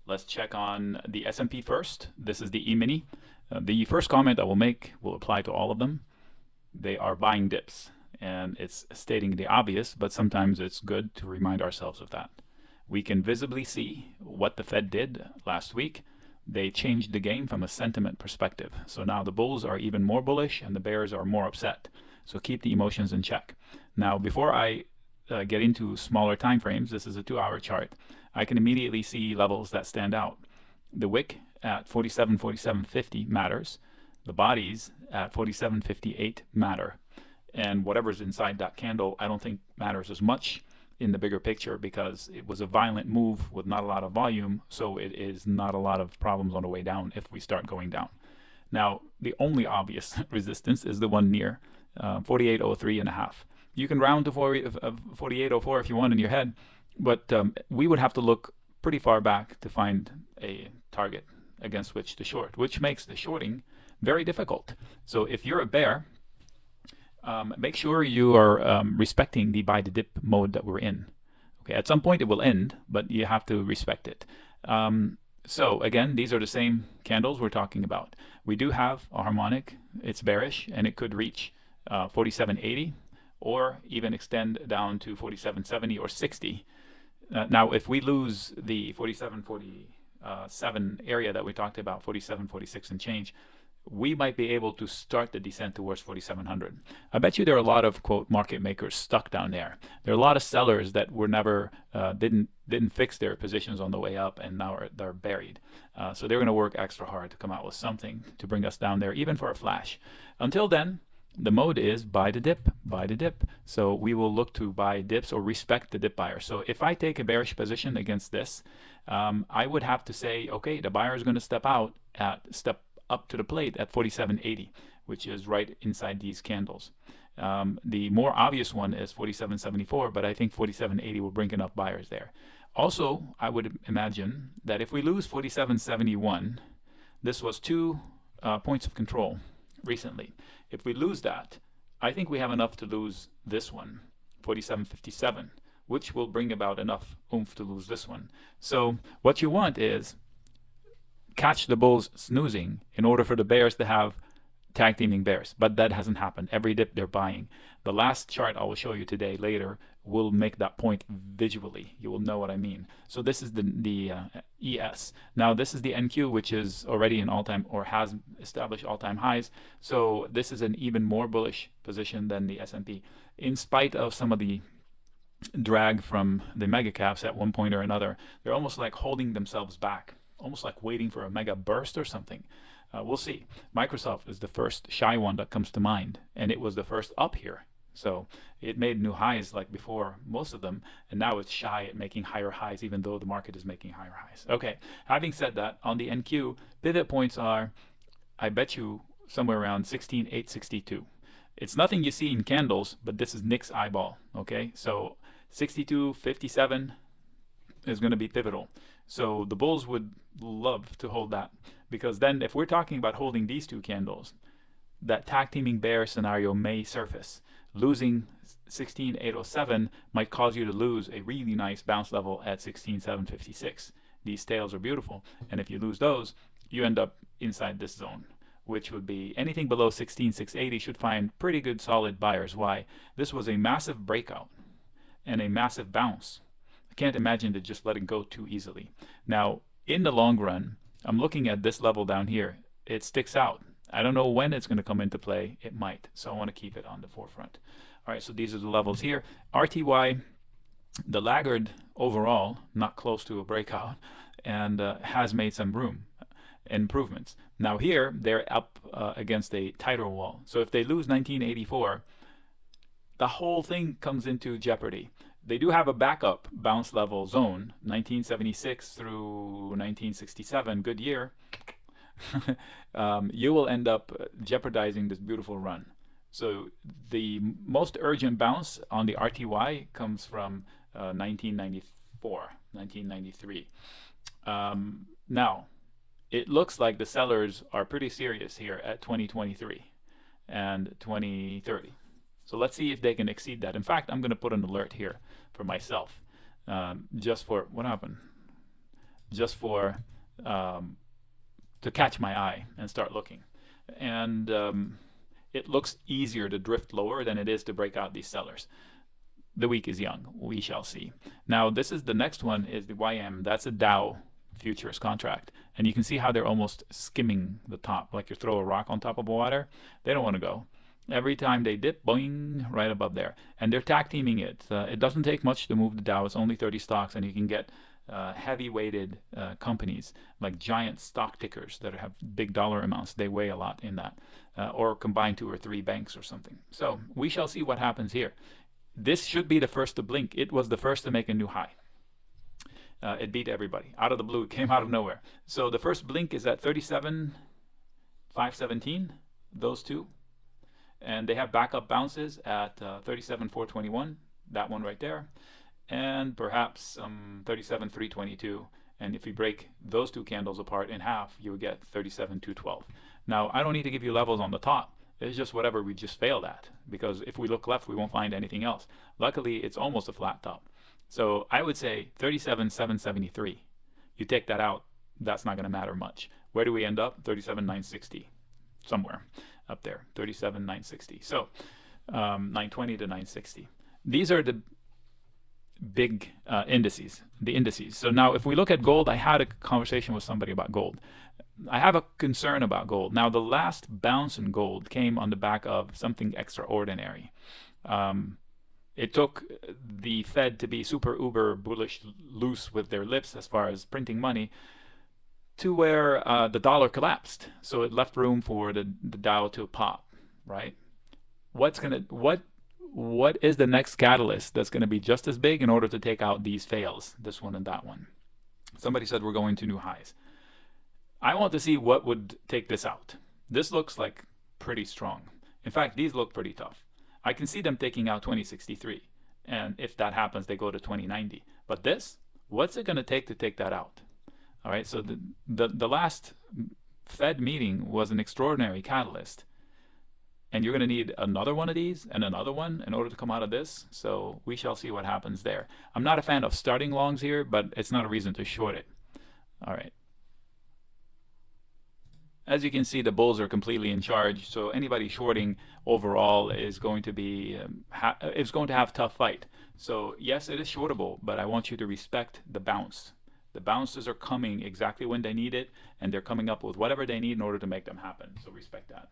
Let's check on the S&P first. This is the E-mini. The first comment I will make will apply to all of them. They are buying dips, and it's stating the obvious, but sometimes it's good to remind ourselves of that. We can visibly see what the Fed did last week. They changed the game from a sentiment perspective. So now the bulls are even more bullish and the bears are more upset. So keep the emotions in check. Now, before I get into smaller time frames, this is a 2-hour chart, I can immediately see levels that stand out. The wick at 47.50 matters. The bodies at 47.58 matter. And whatever's inside that candle, I don't think matters as much in the bigger picture because it was a violent move with not a lot of volume, so it is not a lot of problems on the way down if we start going down. Now, the only obvious resistance is the one near 48.03 and a half. You can round to 48.04 if you want in your head, but we would have to look pretty far back to find a target against which to short, which makes the shorting very difficult. So if you're a bear, make sure you are respecting the buy the dip mode that we're in. Okay, at some point it will end, but you have to respect it. So again, these are the same candles we're talking about. We do have a harmonic. It's bearish, and it could reach 47.80 or even extend down to 47.70 or 60. Now, if we lose the 47.47 area that we talked about, 47.46 and change, we might be able to start the descent towards 4,700. I bet you there are a lot of quote market makers stuck down there. There are a lot of sellers that were never didn't fix their positions on the way up, and now they're buried. So they're going to work extra hard to come out with something to bring us down there, even for a flash. Until then, the mode is buy the dip, buy the dip. So we will look to buy dips or respect the dip buyer. So if I take a bearish position against this, I would have to say, okay, the buyer is going to step up to the plate at 47.80, which is right inside these candles. The more obvious one is 47.74, but I think 47.80 will bring enough buyers there. Also, I would imagine that if we lose 47.71, this was 2 points of control recently. If we lose that, I think we have enough to lose this one, 47.57, which will bring about enough oomph to lose this one. So what you want is catch the bulls snoozing in order for the bears to have tag teaming bears, but that hasn't happened. Every dip they're buying. The last chart I will show you today later will make that point visually. You will know what I mean. So this is the ES. Now this is the NQ, which is already an all-time or has established all-time highs. So this is an even more bullish position than the S&P, in spite of some of the drag from the mega caps at one point or another. They're almost like holding themselves back, almost like waiting for a mega burst or something. We'll see. Microsoft is the first shy one that comes to mind, and it was the first up here. So it made new highs like before most of them, and now it's shy at making higher highs, even though the market is making higher highs. Okay, having said that, on the NQ, pivot points are, I bet you, somewhere around 16,862. It's nothing you see in candles, but this is Nick's eyeball. Okay, so 62.57 is going to be pivotal. So the bulls would love to hold that, because then if we're talking about holding these two candles, that tag teaming bear scenario may surface. Losing 16,807 might cause you to lose a really nice bounce level at 16,756. These tails are beautiful, and if you lose those, you end up inside this zone, which would be anything below 16,680 should find pretty good solid buyers. Why? This was a massive breakout and a massive bounce. I can't imagine to just let it go too easily. Now, in the long run, I'm looking at this level down here. It sticks out. I don't know when it's going to come into play. It might. So I want to keep it on the forefront. All right, so these are the levels here. RTY, the laggard overall, not close to a breakout, and has made some room improvements. Now here, they're up against a tighter wall. So if they lose 1984, the whole thing comes into jeopardy. They do have a backup bounce level zone, 1976 through 1967, good year. You will end up jeopardizing this beautiful run. So the most urgent bounce on the RTY comes from 1994, 1993. Now, it looks like the sellers are pretty serious here at 2023 and 2030. So let's see if they can exceed that. In fact, I'm going to put an alert here for myself, just for what happened. just for to catch my eye and start looking. And it looks easier to drift lower than it is to break out these sellers. The week is young. We shall see. Now, this is the next one is the YM. That's a Dow futures contract. And you can see how they're almost skimming the top, like you throw a rock on top of water. They don't want to go. Every time they dip, boing, right above there. And they're tag teaming it. It doesn't take much to move the Dow. It's only 30 stocks, and you can get heavy weighted companies like giant stock tickers that have big dollar amounts. They weigh a lot in that, or combine 2 or 3 banks or something. So we shall see what happens here. This should be the first to blink. It was the first to make a new high. It beat everybody out of the blue. It came out of nowhere. So the first blink is at 37,517. Those two, and they have backup bounces at 37,421. That one right there, and perhaps 37,322. And if you break those two candles apart in half, you would get 37,212. Now I don't need to give you levels on the top. It's just whatever we just failed at, because if we look left, we won't find anything else. Luckily, it's almost a flat top. So I would say 37,773. You take that out, that's not going to matter much. Where do we end up? 37,960, somewhere up there, 37,960. So 920 to 960. These are the big indices, the indices. So now if we look at gold, I had a conversation with somebody about gold. I have a concern about gold. Now, the last bounce in gold came on the back of something extraordinary. It took the Fed to be super uber bullish, loose with their lips as far as printing money, to where the dollar collapsed. So it left room for the Dow to pop, right? What is the next catalyst that's going to be just as big in order to take out these fails, this one and that one? Somebody said we're going to new highs. I want to see what would take this out. This looks like pretty strong. In fact, these look pretty tough. I can see them taking out 2063. And if that happens, they go to 2090. But this, what's it going to take that out? All right, so the last Fed meeting was an extraordinary catalyst. And you're going to need another one of these and another one in order to come out of this. So we shall see what happens there. I'm not a fan of starting longs here, but it's not a reason to short it. All right. As you can see, the bulls are completely in charge, so anybody shorting overall is going to be is going to have a tough fight. So yes, it is shortable, but I want you to respect the bounce. The bounces are coming exactly when they need it, and they're coming up with whatever they need in order to make them happen. So respect that.